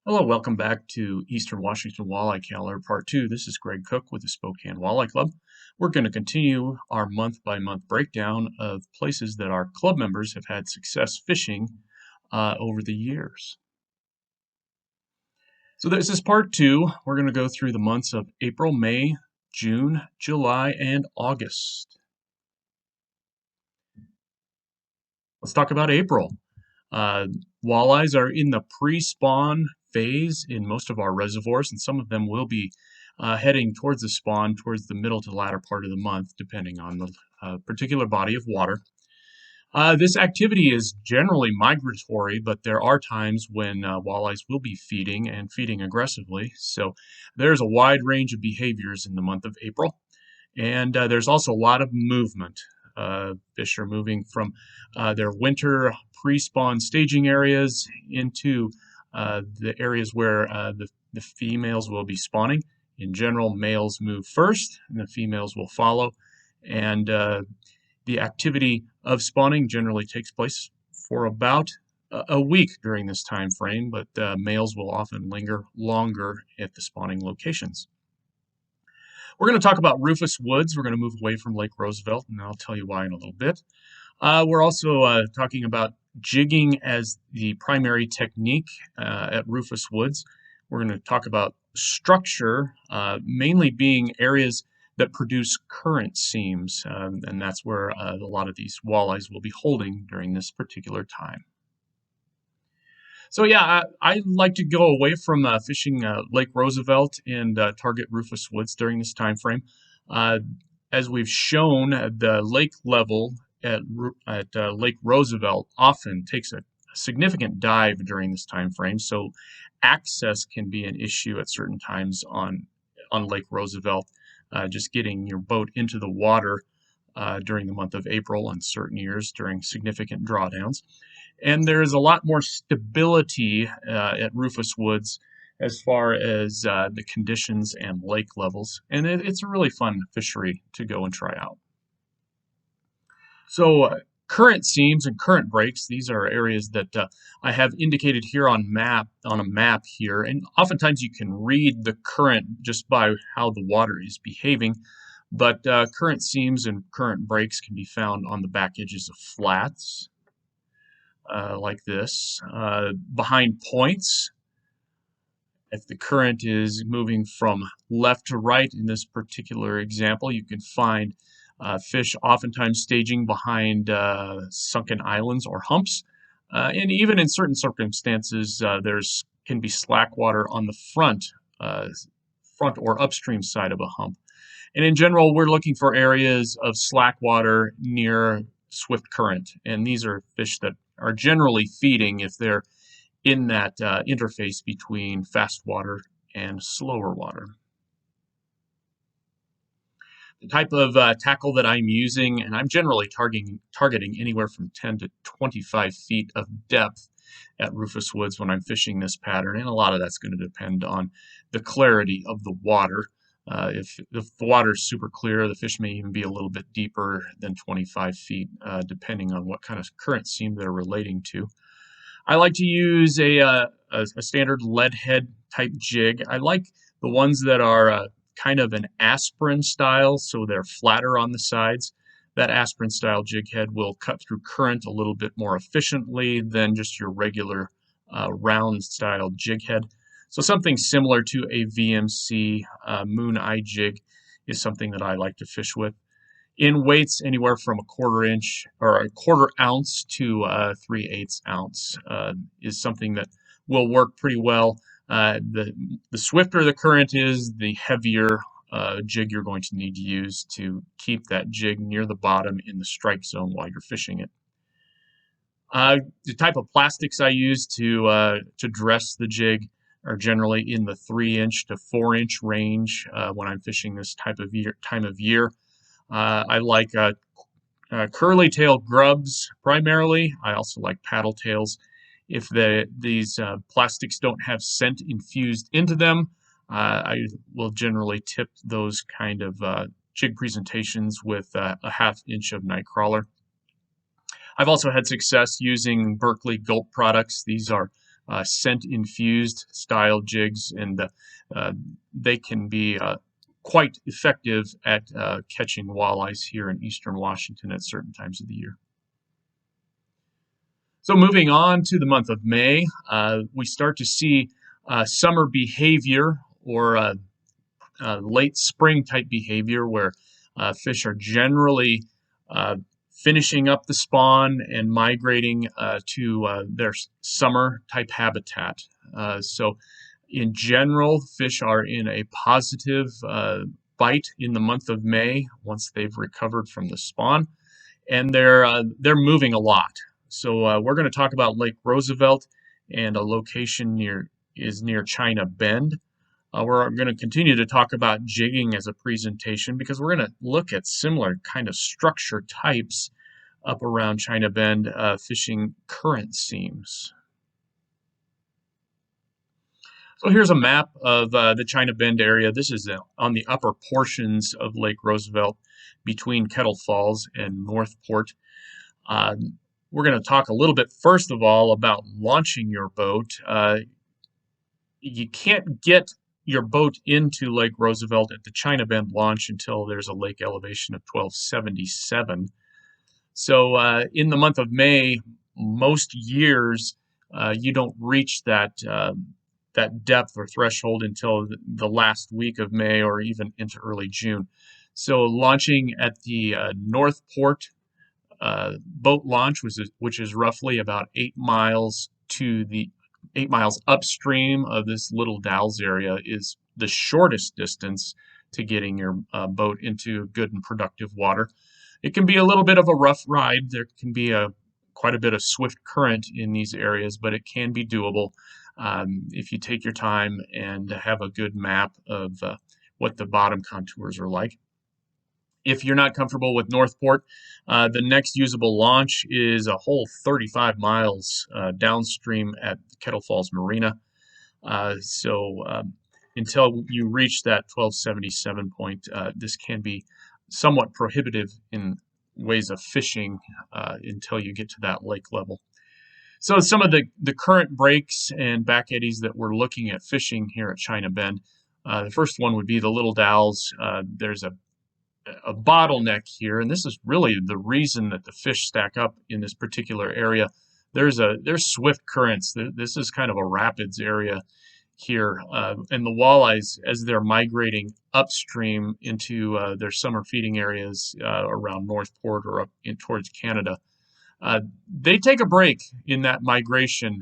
Hello, welcome back to Eastern Washington Walleye Calendar Part 2. This is Greg Cook with the Spokane Walleye Club. We're going to continue our month-by-month breakdown of places that our club members have had success fishing over the years. So this is Part 2. We're going to go through the months of April, May, June, July, and August. Let's talk about April. Walleyes are in the pre-spawn phase in most of our reservoirs, and some of them will be heading towards the spawn towards the middle to latter part of the month, depending on the particular body of water. This activity is generally migratory, but there are times when walleyes will be feeding and feeding aggressively. So there's a wide range of behaviors in the month of April. And there's also a lot of movement. Fish are moving from their winter pre-spawn staging areas into the areas where the females will be spawning. In general, males move first and the females will follow. And the activity of spawning generally takes place for about a week during this time frame, but males will often linger longer at the spawning locations. We're going to talk about Rufus Woods. We're going to move away from Lake Roosevelt, and I'll tell you why in a little bit. We're also talking about jigging as the primary technique at Rufus Woods. We're going to talk about structure, mainly being areas that produce current seams, and that's where a lot of these walleyes will be holding during this particular time. So yeah, I like to go away from fishing Lake Roosevelt and target Rufus Woods during this time frame. As we've shown, the lake level at Lake Roosevelt often takes a significant dive during this time frame, so access can be an issue at certain times on Lake Roosevelt. Just getting your boat into the water during the month of April on certain years during significant drawdowns. And there's a lot more stability at Rufus Woods as far as the conditions and lake levels. And it's a really fun fishery to go and try out. So current seams and current breaks, these are areas that I have indicated here on a map here. And oftentimes you can read the current just by how the water is behaving. But current seams and current breaks can be found on the back edges of flats. Like this. Behind points, if the current is moving from left to right in this particular example, you can find fish oftentimes staging behind sunken islands or humps. And even in certain circumstances, there's can be slack water on the front or upstream side of a hump. And in general, we're looking for areas of slack water near swift current. And these are fish that are generally feeding if they're in that interface between fast water and slower water. The type of tackle that I'm using, and I'm generally targeting anywhere from 10 to 25 feet of depth at Rufus Woods when I'm fishing this pattern, and a lot of that's going to depend on the clarity of the water. If the water is super clear, the fish may even be a little bit deeper than 25 feet, depending on what kind of current seam they're relating to. I like to use a standard lead head type jig. I like the ones that are kind of an aspirin style, so they're flatter on the sides. That aspirin style jig head will cut through current a little bit more efficiently than just your regular round style jig head. So something similar to a VMC Moon Eye jig is something that I like to fish with. In weights, anywhere from a quarter ounce to 3/8 ounce is something that will work pretty well. The swifter the current is, the heavier jig you're going to need to use to keep that jig near the bottom in the strike zone while you're fishing it. The type of plastics I use to dress the jig are generally in the 3-inch to 4-inch range when I'm fishing this time of year. I like curly tail grubs primarily. I also like paddle tails. If these plastics don't have scent infused into them, I will generally tip those kind of jig presentations with a 1/2 inch of nightcrawler. I've also had success using Berkley Gulp products. These are scent-infused style jigs, and they can be quite effective at catching walleyes here in Eastern Washington at certain times of the year. So moving on to the month of May, we start to see summer behavior, or late spring type behavior, where fish are generally finishing up the spawn and migrating to their summer type habitat. So in general, fish are in a positive bite in the month of May once they've recovered from the spawn, and they're moving a lot. So we're going to talk about Lake Roosevelt, and a location near China Bend. We're going to continue to talk about jigging as a presentation because we're going to look at similar kind of structure types up around China Bend, fishing current seams. So here's a map of the China Bend area. This is on the upper portions of Lake Roosevelt between Kettle Falls and Northport. We're going to talk a little bit first of all about launching your boat. You can't get your boat into Lake Roosevelt at the China Bend launch until there's a lake elevation of 1277. So in the month of May, most years you don't reach that depth or threshold until the last week of May or even into early June. So launching at the Northport boat launch, which is roughly about 8 miles upstream of this Little Dalles area, is the shortest distance to getting your boat into good and productive water. It can be a little bit of a rough ride. There can be quite a bit of swift current in these areas, but it can be doable if you take your time and have a good map of what the bottom contours are like. If you're not comfortable with Northport, the next usable launch is a whole 35 miles downstream at Kettle Falls Marina. So until you reach that 1277 point, this can be somewhat prohibitive in ways of fishing until you get to that lake level. So some of the current breaks and back eddies that we're looking at fishing here at China Bend. The first one would be the Little Dalles. There's a bottleneck here, and this is really the reason that the fish stack up in this particular area. There's swift currents. This is kind of a rapids area here, and the walleyes, as they're migrating upstream into their summer feeding areas around Northport or up towards Canada, they take a break in that migration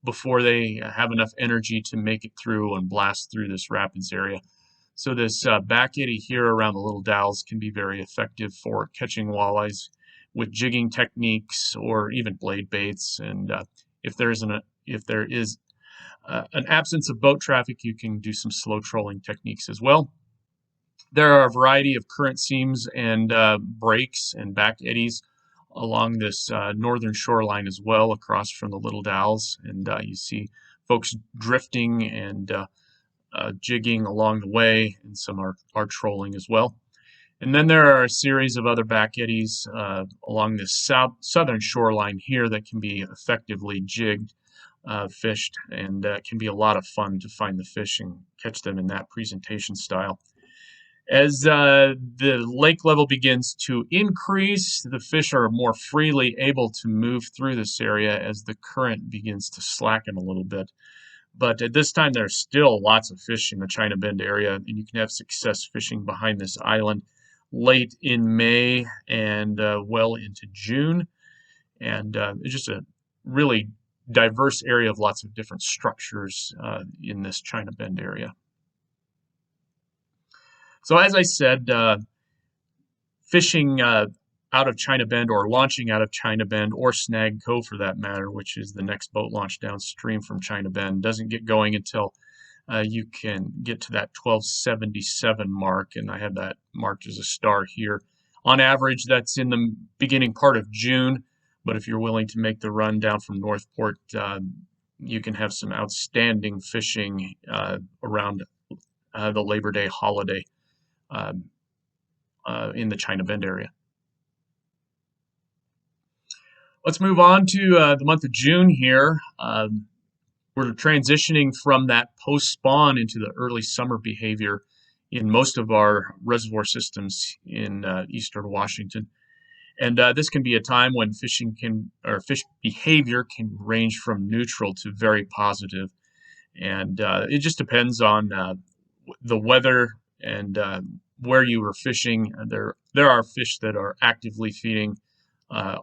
before they have enough energy to make it through and blast through this rapids area. So this back eddy here around the Little Dalles can be very effective for catching walleyes with jigging techniques or even blade baits. And if there is an absence of boat traffic, you can do some slow trolling techniques as well. There are a variety of current seams and breaks and back eddies along this northern shoreline as well, across from the Little Dalles. And you see folks drifting and jigging along the way, and some are trolling as well. And then there are a series of other back eddies along this southern shoreline here that can be effectively jigged, fished, and can be a lot of fun to find the fish and catch them in that presentation style. As the lake level begins to increase, the fish are more freely able to move through this area as the current begins to slacken a little bit. But at this time, there's still lots of fish in the China Bend area, and you can have success fishing behind this island late in May and well into June. And it's just a really diverse area of lots of different structures in this China Bend area. So as I said, fishing out of China Bend, or launching out of China Bend, or Snag Cove for that matter, which is the next boat launch downstream from China Bend, doesn't get going until you can get to that 1277 mark, and I have that marked as a star here. On average, that's in the beginning part of June, but if you're willing to make the run down from Northport, you can have some outstanding fishing around the Labor Day holiday in the China Bend area. Let's move on to the month of June here. we're transitioning from that post-spawn into the early summer behavior in most of our reservoir systems in Eastern Washington. And this can be a time when fish behavior can range from neutral to very positive. And it just depends on the weather and where you were fishing. There are fish that are actively feeding uh,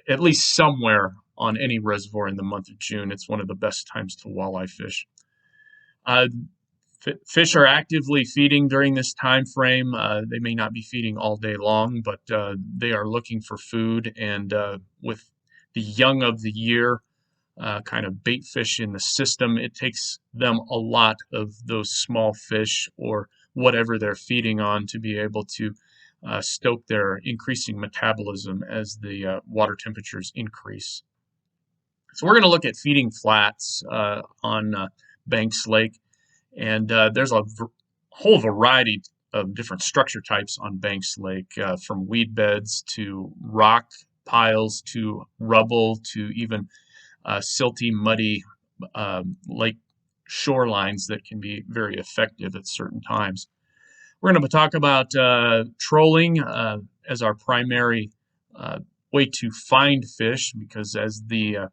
at least somewhere on any reservoir in the month of June. It's one of the best times to walleye fish. Uh, Fish are actively feeding during this time frame. They may not be feeding all day long, but they are looking for food. And with the young of the year kind of bait fish in the system, it takes them a lot of those small fish or whatever they're feeding on to be able to stoke their increasing metabolism as the water temperatures increase. So we're going to look at feeding flats on Banks Lake. And there's a whole variety of different structure types on Banks Lake, from weed beds to rock piles to rubble to even silty, muddy lake shorelines that can be very effective at certain times. We're going to talk about trolling as our primary way to find fish, because as the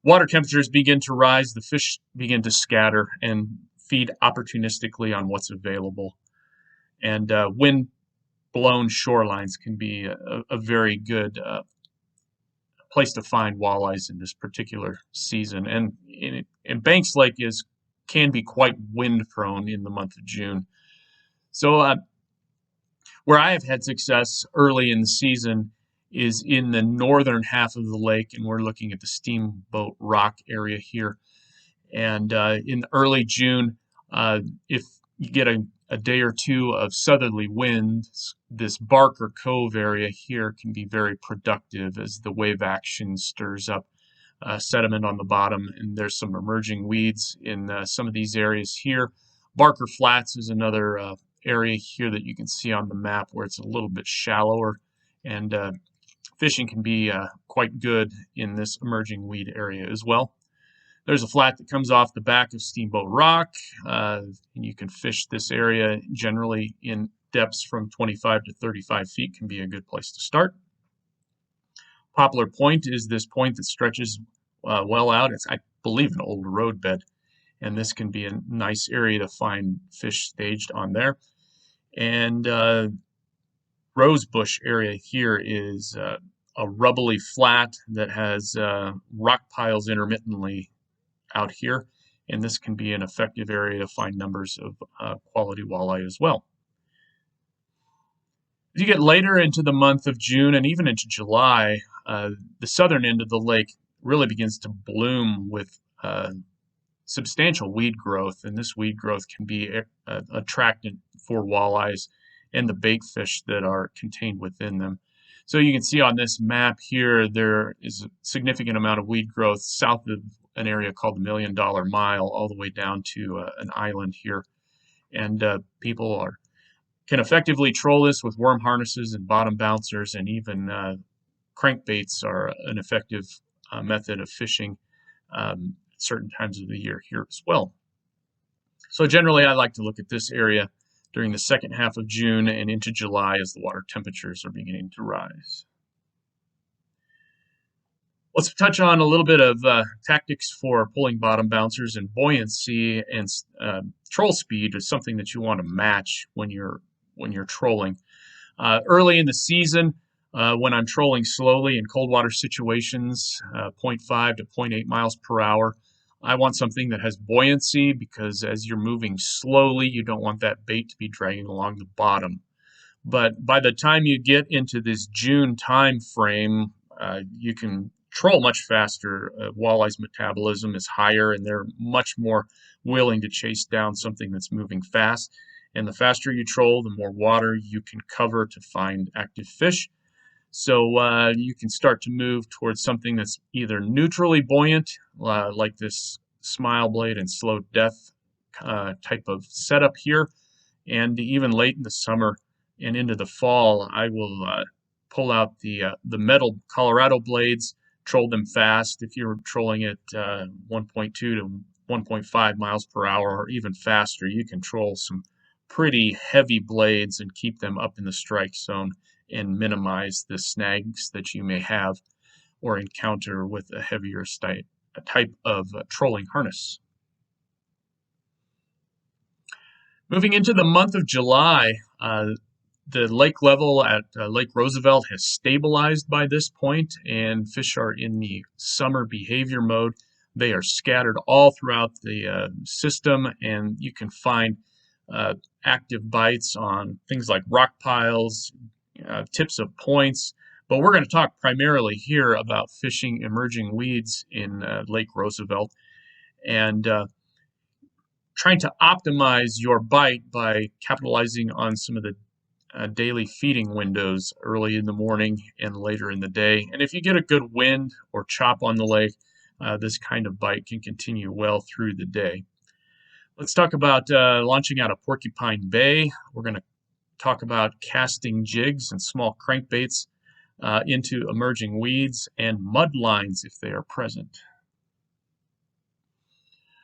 water temperatures begin to rise, the fish begin to scatter and feed opportunistically on what's available. And wind-blown shorelines can be a very good place to find walleyes in this particular season. And Banks Lake can be quite wind-prone in the month of June. So where I have had success early in the season is in the northern half of the lake, and we're looking at the Steamboat Rock area here. And in early June, if you get a day or two of southerly winds, this Barker Cove area here can be very productive as the wave action stirs up sediment on the bottom, and there's some emerging weeds in some of these areas here. Barker Flats is another area here that you can see on the map where it's a little bit shallower, and fishing can be quite good in this emerging weed area as well. There's a flat that comes off the back of Steamboat Rock, and you can fish this area generally in depths from 25 to 35 feet can be a good place to start. Poplar Point is this point that stretches well out. It's, I believe, an old road bed, and this can be a nice area to find fish staged on there. And Rosebush area here is a rubbly flat that has rock piles intermittently out here, and this can be an effective area to find numbers of quality walleye as well. As you get later into the month of June and even into July, the southern end of the lake really begins to bloom with substantial weed growth, and this weed growth can be attractant for walleyes and the bait fish that are contained within them. So you can see on this map here, there is a significant amount of weed growth south of an area called the $1 Million Mile, all the way down to an island here. And people can effectively troll this with worm harnesses and bottom bouncers, and even crankbaits are an effective method of fishing certain times of the year here as well. So generally, I like to look at this area during the second half of June and into July as the water temperatures are beginning to rise. Let's touch on a little bit of tactics for pulling bottom bouncers. And buoyancy and troll speed is something that you want to match when you're trolling. Early in the season, when I'm trolling slowly in cold water situations, 0.5 to 0.8 miles per hour, I want something that has buoyancy, because as you're moving slowly, you don't want that bait to be dragging along the bottom. But by the time you get into this June time frame, you can troll much faster. Walleye's metabolism is higher, and they're much more willing to chase down something that's moving fast. And the faster you troll, the more water you can cover to find active fish. So you can start to move towards something that's either neutrally buoyant, like this smile blade and slow death type of setup here, and even late in the summer and into the fall, I will pull out the metal Colorado blades, troll them fast. If you're trolling at 1.2 to 1.5 miles per hour or even faster, you can troll some pretty heavy blades and keep them up in the strike zone and minimize the snags that you may have or encounter with a heavier type of trolling harness. Moving into the month of July, the lake level at Lake Roosevelt has stabilized by this point, and fish are in the summer behavior mode. They are scattered all throughout the system, and you can find active bites on things like rock piles, tips of points. But we're going to talk primarily here about fishing emerging weeds in Lake Roosevelt and trying to optimize your bite by capitalizing on some of the daily feeding windows early in the morning and later in the day. And if you get a good wind or chop on the lake, this kind of bite can continue well through the day. Let's talk about launching out of Porcupine Bay. We're going to talk about casting jigs and small crankbaits into emerging weeds and mud lines if they are present.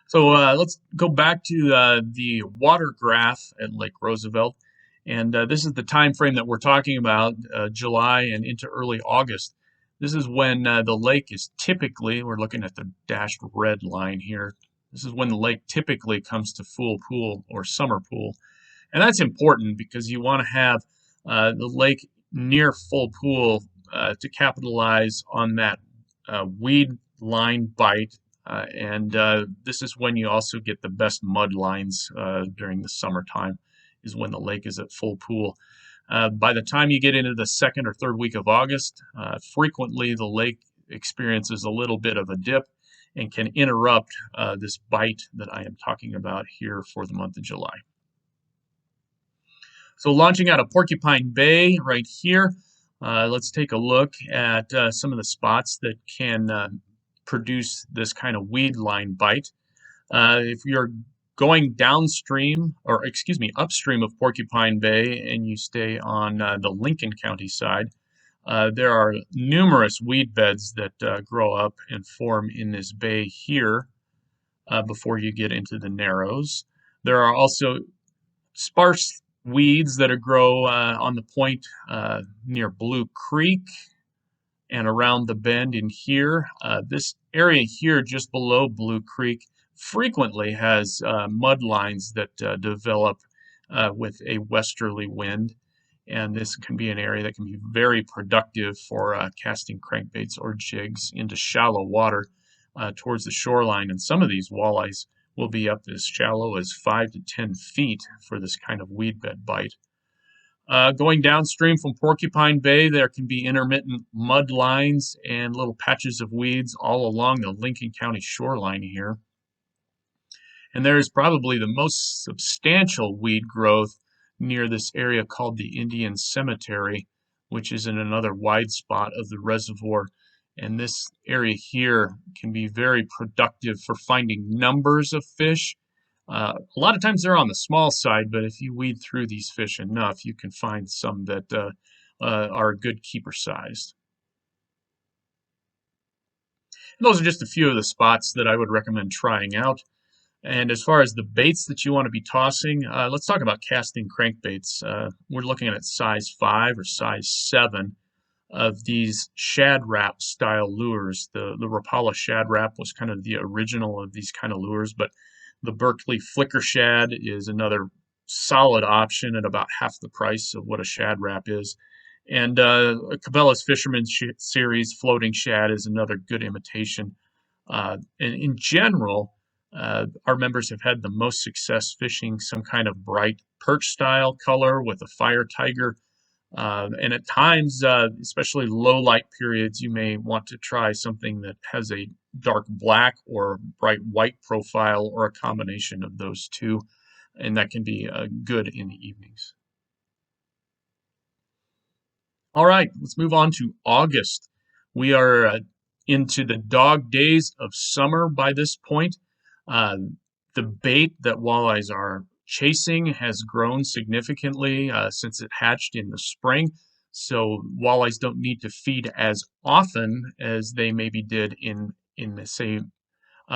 So let's go back to the water graph at Lake Roosevelt. And this is the time frame that we're talking about, July and into early August. This is when the lake is typically, we're looking at the dashed red line here, this is when the lake typically comes to full pool or summer pool. And that's important because you want to have the lake near full pool to capitalize on that weed line bite. And this is when you also get the best mud lines during the summertime, is when the lake is at full pool. By the time you get into the second or third week of August, frequently the lake experiences a little bit of a dip and can interrupt this bite that I am talking about here for the month of July. So launching out of Porcupine Bay right here, let's take a look at some of the spots that can produce this kind of weed line bite. If you're going downstream, or excuse me, upstream of Porcupine Bay and you stay on the Lincoln County side, there are numerous weed beds that grow up and form in this bay here before you get into the Narrows. There are also sparse weeds that grow on the point near Blue Creek and around the bend in here. This area here just below Blue Creek frequently has mud lines that develop with a westerly wind, and this can be an area that can be very productive for casting crankbaits or jigs into shallow water towards the shoreline. And some of these walleyes will be up as shallow as 5 to 10 feet for this kind of weed bed bite. Going downstream from Porcupine Bay, there can be intermittent mud lines and little patches of weeds all along the Lincoln County shoreline here. And there is probably the most substantial weed growth near this area called the Indian Cemetery, which is in another wide spot of the reservoir. And this area here can be very productive for finding numbers of fish. A lot of times they're on the small side, but if you weed through these fish enough, you can find some that are good keeper sized. And those are just a few of the spots that I would recommend trying out. And as far as the baits that you want to be tossing, let's talk about casting crankbaits. We're looking at size 5 or size 7 of these shad wrap style lures. The Rapala shad wrap was kind of the original of these kind of lures, but the Berkeley flicker shad is another solid option at about half the price of what a shad wrap is. And Cabela's Fisherman Series floating shad is another good imitation. And in general, our members have had the most success fishing some kind of bright perch style color with a fire tiger. And at times, especially low light periods, you may want to try something that has a dark black or bright white profile or a combination of those two. And that can be good in the evenings. All right, let's move on to August. We are into the dog days of summer by this point. The bait that walleyes are chasing has grown significantly since it hatched in the spring. So walleyes don't need to feed as often as they maybe did in say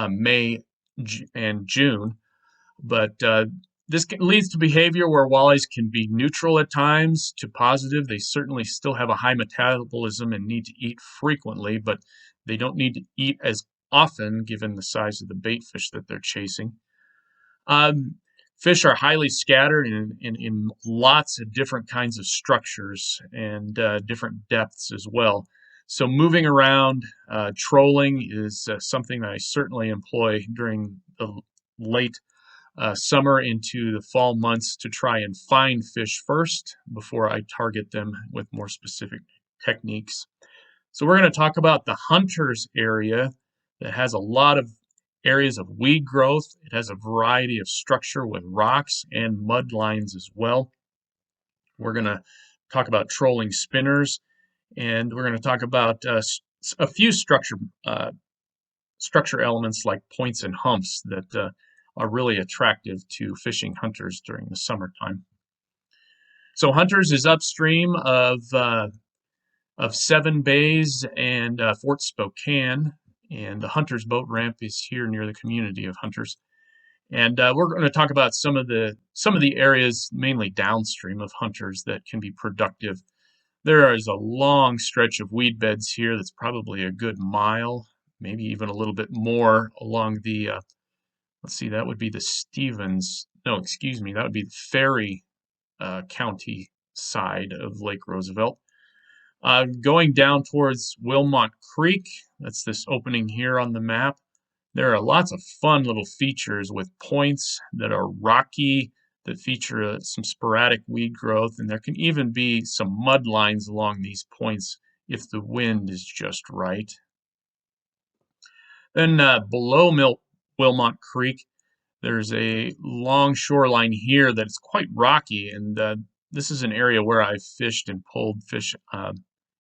May and June. But this leads to behavior where walleyes can be neutral at times to positive. They certainly still have a high metabolism and need to eat frequently, but they don't need to eat as often given the size of the bait fish that they're chasing. Um, Fish are highly scattered in lots of different kinds of structures and different depths as well. So moving around, trolling is something that I certainly employ during the late summer into the fall months to try and find fish first before I target them with more specific techniques. So we're going to talk about the hunters area that has a lot of areas of weed growth. It has a variety of structure with rocks and mud lines as well. We're going to talk about trolling spinners, and we're going to talk about a few structure elements like points and humps that are really attractive to fishing hunters during the summertime. So Hunters is upstream of Seven Bays and Fort Spokane, and the Hunters boat ramp is here near the community of Hunters. And we're going to talk about some of the areas, mainly downstream of Hunters, that can be productive. There is a long stretch of weed beds here that's probably a good mile, maybe even a little bit more along the let's see, that would be the Stevens, no, excuse me, that would be the Ferry County side of Lake Roosevelt. Going down towards Wilmot Creek, that's this opening here on the map. There are lots of fun little features with points that are rocky, that feature some sporadic weed growth, and there can even be some mud lines along these points if the wind is just right. Then below Wilmot Creek, there's a long shoreline here that is quite rocky, and this is an area where I've fished and pulled fish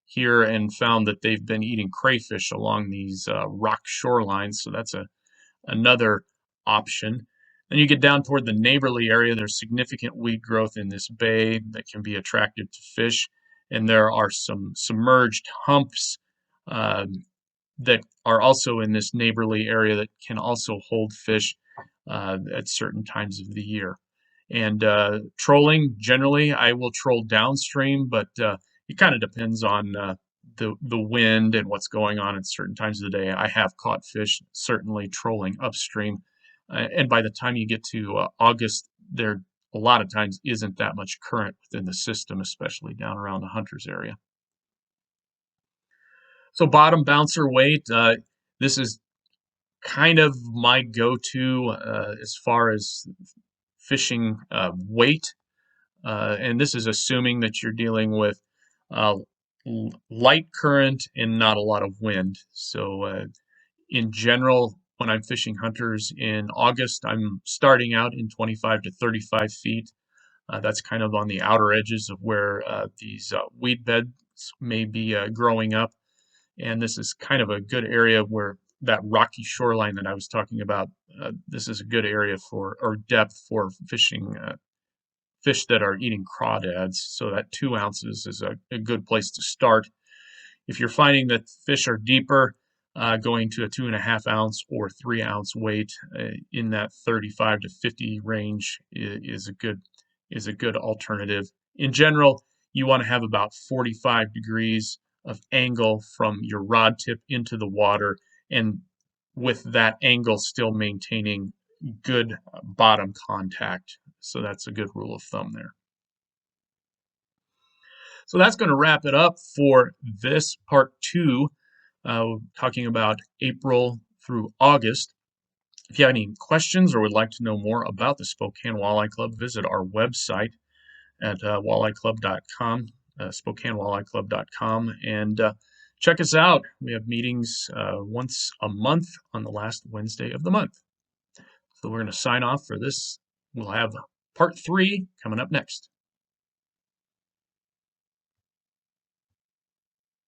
here and found that they've been eating crayfish along these rock shorelines, so that's another option. Then you get down toward the neighborly area. There's significant weed growth in this bay that can be attractive to fish, and there are some submerged humps that are also in this neighborly area that can also hold fish at certain times of the year. And trolling, generally, I will troll downstream, but it kind of depends on the wind and what's going on at certain times of the day. I have caught fish certainly trolling upstream, and by the time you get to August, there a lot of times isn't that much current within the system, especially down around the Hunters area. So bottom bouncer weight, this is kind of my go-to as far as fishing weight, and this is assuming that you're dealing with uh, light current and not a lot of wind. So in general, when I'm fishing Hunters in August, I'm starting out in 25 to 35 feet. That's kind of on the outer edges of where these weed beds may be growing up. And this is kind of a good area where that rocky shoreline that I was talking about, this is a good area for, or depth for fishing fish that are eating crawdads. So that 2 ounces is a good place to start. If you're finding that fish are deeper, going to a 2.5 ounce or 3 ounce weight in that 35 to 50 range is a good alternative. In general, you want to have about 45 degrees of angle from your rod tip into the water, and with that angle still maintaining good bottom contact. So that's a good rule of thumb there. So that's going to wrap it up for this part 2, talking about April through August. If you have any questions or would like to know more about the Spokane Walleye Club, visit our website at walleyeclub.com, SpokaneWalleyeClub.com, and check us out. We have meetings once a month on the last Wednesday of the month. So we're going to sign off for this. We'll have part 3 coming up next.